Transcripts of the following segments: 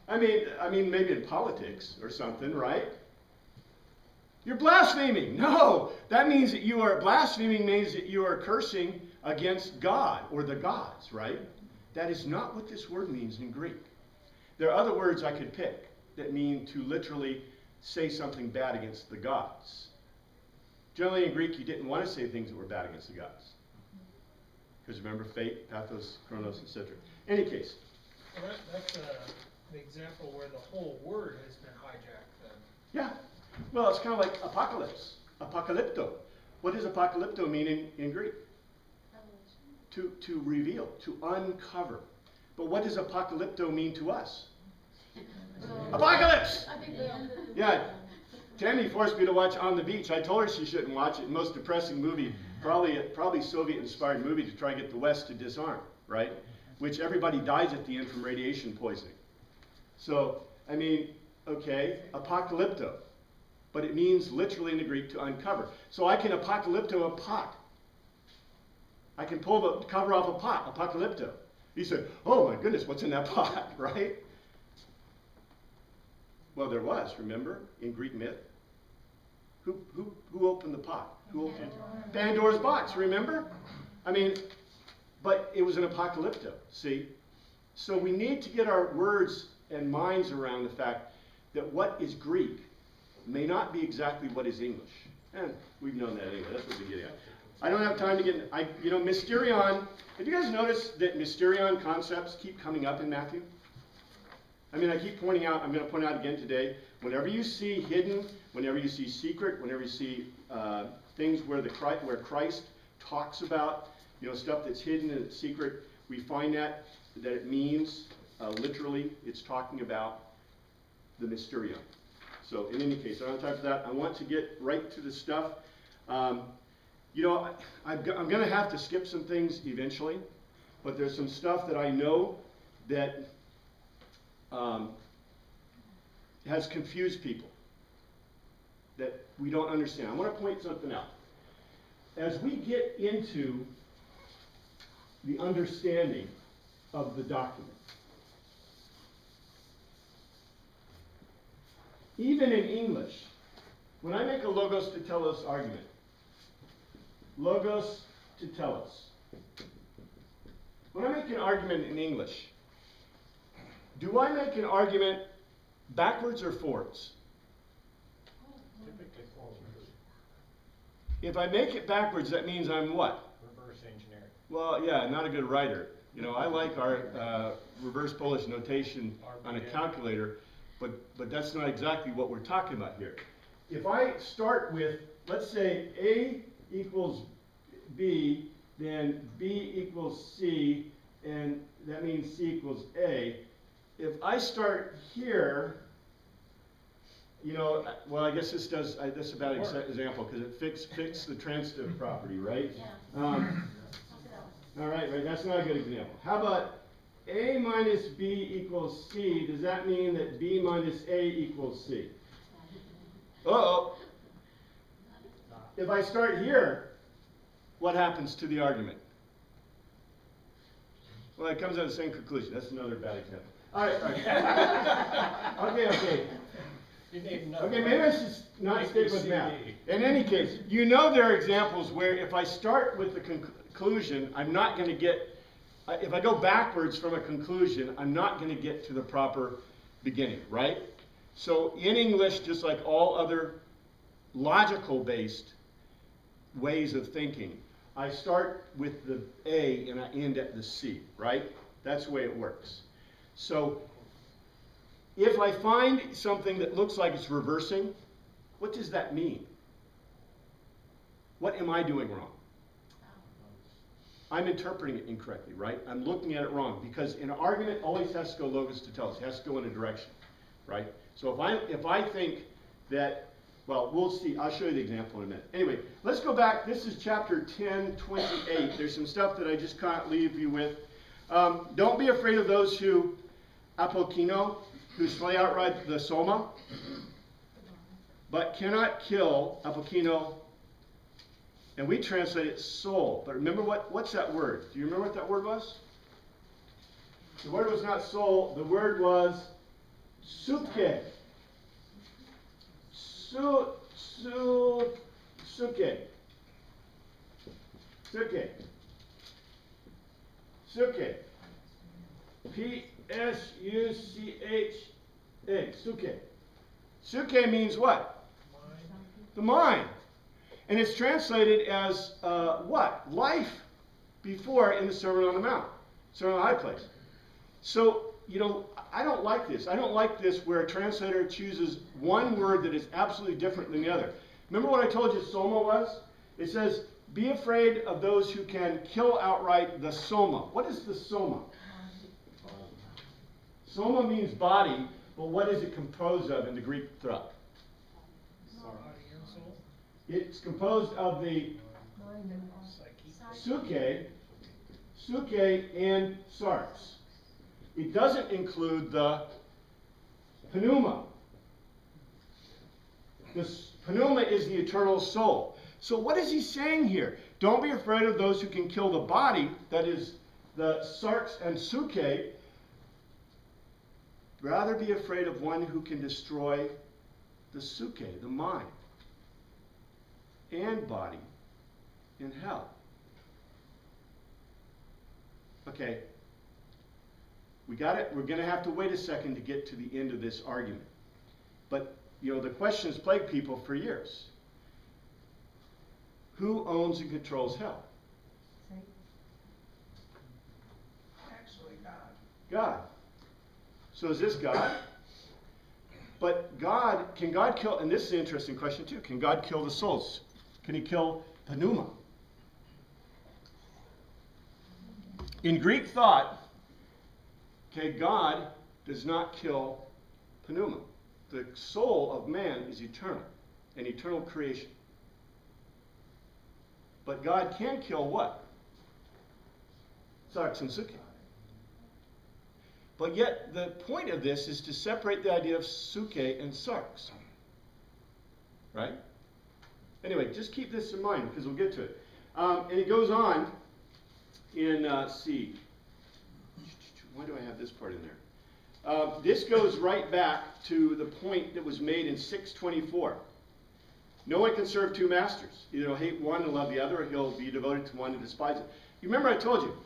I mean, maybe in politics or something, right? You're blaspheming. No, that means that you are blaspheming means that you are cursing against God or the gods, right? That is not what this word means in Greek. There are other words I could pick that mean to literally say something bad against the gods. Generally in Greek, you didn't want to say things that were bad against the gods. Because remember, fate, pathos, chronos, etc. Any case. Well, that's the example where the whole word has been hijacked then. Yeah. Well, it's kind of like apocalypse. Apocalypto. What does apocalypto mean in Greek? To reveal, to uncover. But what does apocalypto mean to us? Apocalypse! Yeah. Tammy forced me to watch On the Beach. I told her she shouldn't watch it. Most depressing movie, probably Soviet-inspired movie to try to get the West to disarm, right? Which everybody dies at the end from radiation poisoning. So, I mean, okay, apocalypto. But it means literally in the Greek to uncover. So I can apocalypto a pot. I can pull the cover off a pot, apocalypto. He said, oh my goodness, what's in that pot, right? Well, there was, remember, in Greek myth. Who opened the pot? Who opened Pandora's box, remember? I mean, but it was an apocalypto, see? So we need to get our words and minds around the fact that what is Greek may not be exactly what is English. And we've known that anyway, that's what we get at. I don't have time to get, mysterion, have you guys noticed that mysterion concepts keep coming up in Matthew? I mean, I keep pointing out, I'm going to point out again today, whenever you see hidden, whenever you see secret, whenever you see things where Christ talks about, stuff that's hidden and it's secret, we find that it means, literally, it's talking about the mysterion. So in any case, I don't have time for that. I want to get right to the stuff. I'm going to have to skip some things eventually, but there's some stuff that I know that has confused people, that we don't understand. I want to point something out. As we get into the understanding of the document, even in English, when I make a logos to telos argument, logos to telos, when I make an argument in English, do I make an argument backwards or forwards? Typically forwards. If I make it backwards, that means I'm what? Reverse engineering. Well, yeah, not a good writer. I like our reverse Polish notation on a calculator, but that's not exactly what we're talking about here. If I start with, let's say, A equals B, then B equals C, and that means C equals A. If I start here, well, I guess this does, this is a bad example because it fits the transitive property, right? Yeah. All right, that's not a good example. How about A minus B equals C? Does that mean that B minus A equals C? Uh-oh. If I start here, what happens to the argument? Well, it comes out the same conclusion. That's another bad example. All right. Okay. Okay, maybe I should not stick with math. In any case, there are examples where if I start with the conclusion, I'm not going to get, if I go backwards from a conclusion, I'm not going to get to the proper beginning, right? So in English, just like all other logical-based ways of thinking, I start with the A and I end at the C, right? That's the way it works. So if I find something that looks like it's reversing, what does that mean? What am I doing wrong? I'm interpreting it incorrectly, right? I'm looking at it wrong because an argument always has to go logos to telos. It has to go in a direction, right? So if I think that, well, we'll see. I'll show you the example in a minute. Anyway, let's go back. This is chapter 10:28. There's some stuff that I just can't leave you with. Don't be afraid of those who apokino, who slay outright the soma, but cannot kill apokino. And we translate it soul. But remember what's that word? Do you remember what that word was? The word was not soul. The word was Suke. Suke. Suke. Suke. P-S-U-C-H-A. Suke. Suke means what? Mind. The mind. And it's translated as what? Life before in the Sermon on the Mount. Sermon on the High Place. So, you know, I don't like this. I don't like this where a translator chooses one word that is absolutely different than the other. Remember what I told you soma was? It says, be afraid of those who can kill outright the soma. What is the soma? Soma means body, but what is it composed of in the Greek thought? Body and soul. It's composed of the Psyche. suke, and sarx. It doesn't include the pneuma. The pneuma is the eternal soul. So what is he saying here? Don't be afraid of those who can kill the body, that is the sarx and suke. Rather be afraid of one who can destroy the suke, the mind, and body in hell. Okay. We got it. We're going to have to wait a second to get to the end of this argument. But, you know, the question has plagued people for years. Who owns and controls hell? Actually, God. God. So is this God? But God, can God kill, and this is an interesting question too, can God kill the souls? Can he kill pneuma? In Greek thought, okay, God does not kill pneuma. The soul of man is eternal, an eternal creation. But God can kill what? Sarx and suke. But yet, the point of this is to separate the idea of suke and sarx. Right? Anyway, just keep this in mind because we'll get to it. And it goes on in C. Why do I have this part in there? This goes right back to the point that was made in 624. No one can serve two masters. Either he'll hate one and love the other, or he'll be devoted to one and despise it. You remember I told you,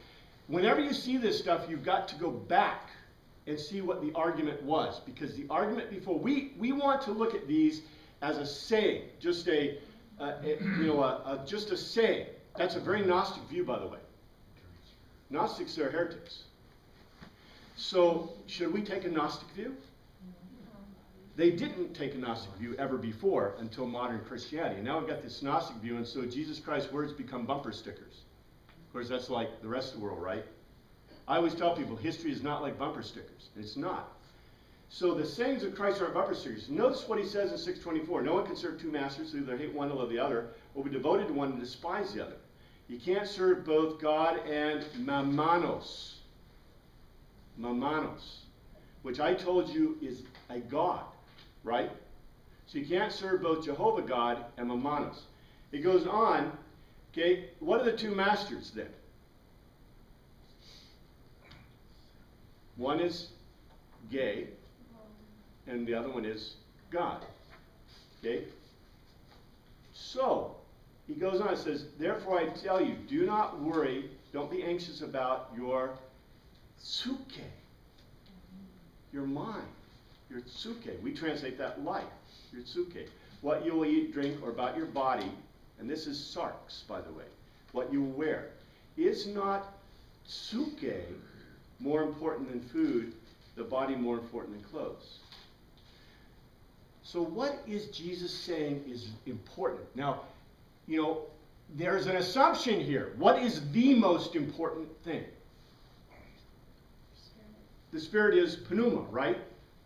whenever you see this stuff, you've got to go back and see what the argument was. Because the argument before, we want to look at these as a saying, just a saying. That's a very Gnostic view, by the way. Gnostics are heretics. So, should we take a Gnostic view? They didn't take a Gnostic view ever before until modern Christianity. And now we've got this Gnostic view, and so Jesus Christ's words become bumper stickers. Of course, that's like the rest of the world, right? I always tell people, history is not like bumper stickers. It's not. So the sayings of Christ aren't bumper stickers. Notice what he says in 624. No one can serve two masters, either hate one or love the other, or be devoted to one and despise the other. You can't serve both God and mammanos. Mammanos, which I told you is a god, right? So you can't serve both Jehovah God and mammanos. It goes on, okay, what are the two masters then? One is gay, and the other one is God. Okay? So, he goes on and says, therefore I tell you, do not worry, don't be anxious about your suke, your mind, your suke. We translate that life, your suke. What you will eat, drink, or about your body, and this is sarx, by the way, what you will wear. Is not suke more important than food, the body more important than clothes? So what is Jesus saying is important? Now, you know, there's an assumption here. What is the most important thing? The spirit is pneuma, right?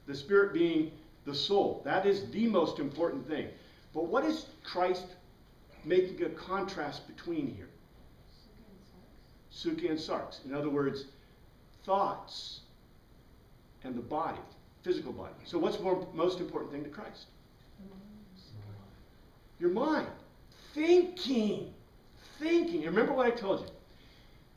The spirit being the soul. That is the most important thing. But what is Christ making a contrast between here? Suke and sarx. In other words, thoughts and the body, physical body. So what's the most important thing to Christ? Your mind. Thinking. Thinking. Remember what I told you.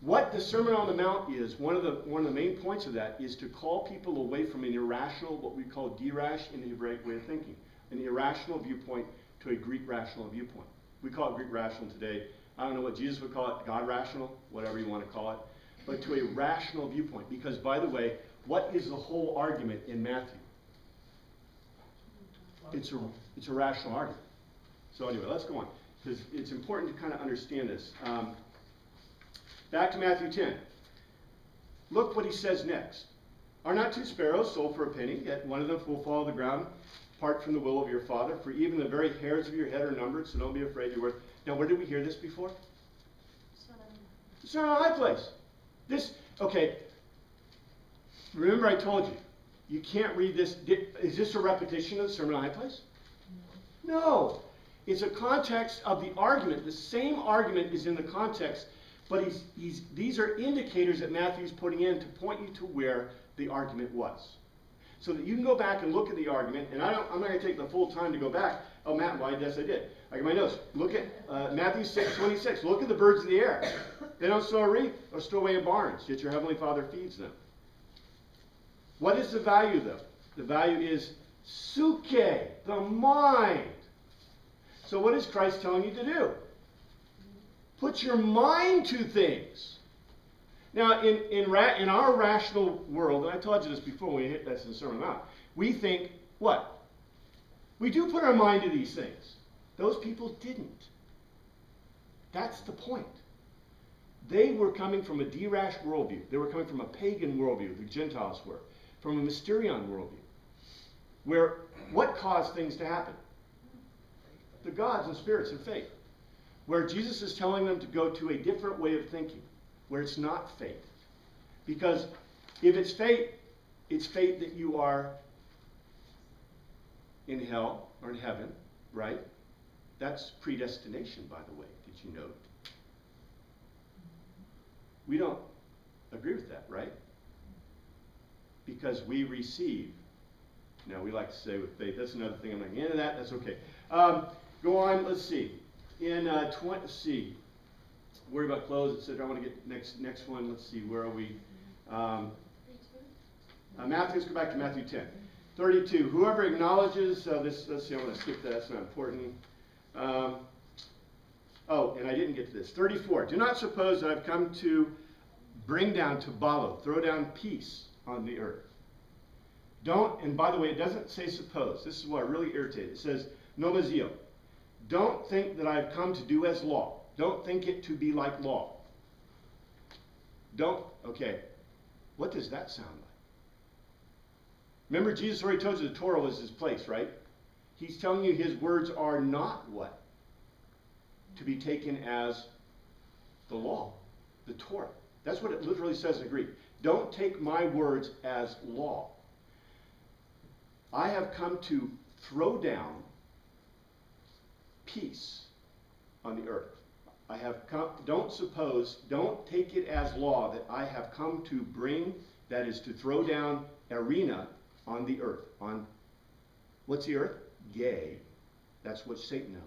What the Sermon on the Mount is, one of the main points of that is to call people away from an irrational, what we call derash in the Hebraic way of thinking, an irrational viewpoint to a Greek rational viewpoint. We call it Greek rational today. I don't know what Jesus would call it, God rational, whatever you want to call it, but to a rational viewpoint. Because, by the way, what is the whole argument in Matthew? It's a rational argument. So anyway, let's go on, because it's important to kind of understand this. Back to Matthew 10. Look what he says next. Are not two sparrows sold for a penny, yet one of them will fall to the ground, apart from the will of your Father? For even the very hairs of your head are numbered, so don't be afraid. You're worth. Now, where did we hear this before? Sermon on the High Place. This, okay. Remember I told you, you can't read this. Is this a repetition of the Sermon on the High Place? No. It's a context of the argument. The same argument is in the context, but these are indicators that Matthew's putting in to point you to where the argument was. So that you can go back and look at the argument, and I'm not going to take the full time to go back. Oh, Matt, why? Yes, I did. I got my notes. Look at Matthew 6:26. Look at the birds of the air. They don't sow or reap or store away in barns, yet your heavenly Father feeds them. What is the value, though? The value is suke, the mind. So what is Christ telling you to do? Put your mind to things. Now, in our rational world, and I told you this before when we hit this in the Sermon on the Mount, we think, what? We do put our mind to these things. Those people didn't. That's the point. They were coming from a derash worldview. They were coming from a pagan worldview, the Gentiles were, from a mysterion worldview, where what caused things to happen? The gods and spirits and faith. Where Jesus is telling them to go to a different way of thinking, where it's not faith. Because if it's fate that you are in hell or in heaven, right? That's predestination, by the way. Did you note? We don't agree with that, right? Because we receive. Now, we like to say with faith. That's another thing. I'm not getting into that. That's okay. Go on. Let's see. In let's see. Worry about clothes, etc. I want to get next one. Let's see. Where are we? Matthew. Let's go back to Matthew 10. 32. Whoever acknowledges this. Let's see. I'm going to skip that. That's not important. Oh, and I didn't get to this. 34. Do not suppose that I've come to bring down, to balo, throw down peace on the earth. Don't, and by the way, it doesn't say suppose. This is what really irritated. It says, nomazio. Don't think that I've come to do as law. Don't think it to be like law. Don't, okay. What does that sound like? Remember, Jesus already told you the Torah was his place, right? He's telling you his words are not what? To be taken as the law, the Torah. That's what it literally says in Greek. Don't take my words as law. I have come to throw down peace on the earth. I have come, don't take it as law that I have come to bring, that is to throw down arena on the earth. On, what's the earth? Gay. That's what Satan knows.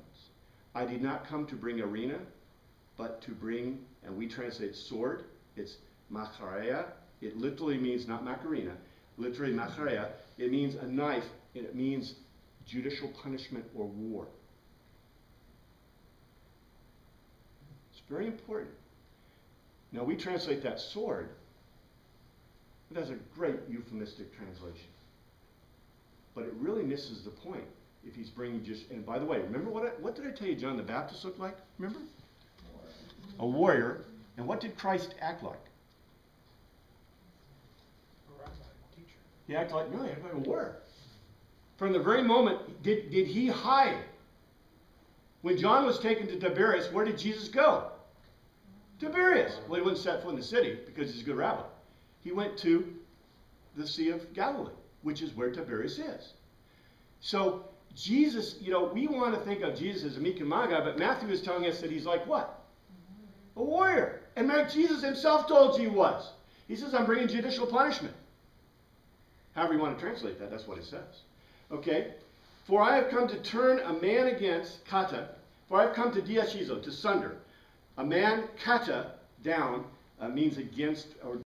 I did not come to bring arena, but to bring, and we translate sword, it's machareya. It literally means, not macarena, literally machareya. It means a knife, and it means judicial punishment or war. It's very important. Now we translate that sword, but that's a great euphemistic translation. But it really misses the point if he's bringing just, and by the way, remember what did I tell you John the Baptist looked like? Remember? A warrior. And what did Christ act like? A rabbi, teacher. He acted like, no, he acted like a warrior. From the very moment, did he hide? When John was taken to Tiberias, where did Jesus go? Tiberias. Well, he wouldn't set foot in the city because he's a good rabbi. He went to the Sea of Galilee, which is where Tiberias is. So Jesus, we want to think of Jesus as a meek and mild guy, but Matthew is telling us that he's like what? A warrior. And Jesus himself told you he was. He says, I'm bringing judicial punishment. However you want to translate that, that's what it says. Okay? For I have come to turn a man against, kata, for I have come to diashizo, to sunder. A man, kata, down, means against or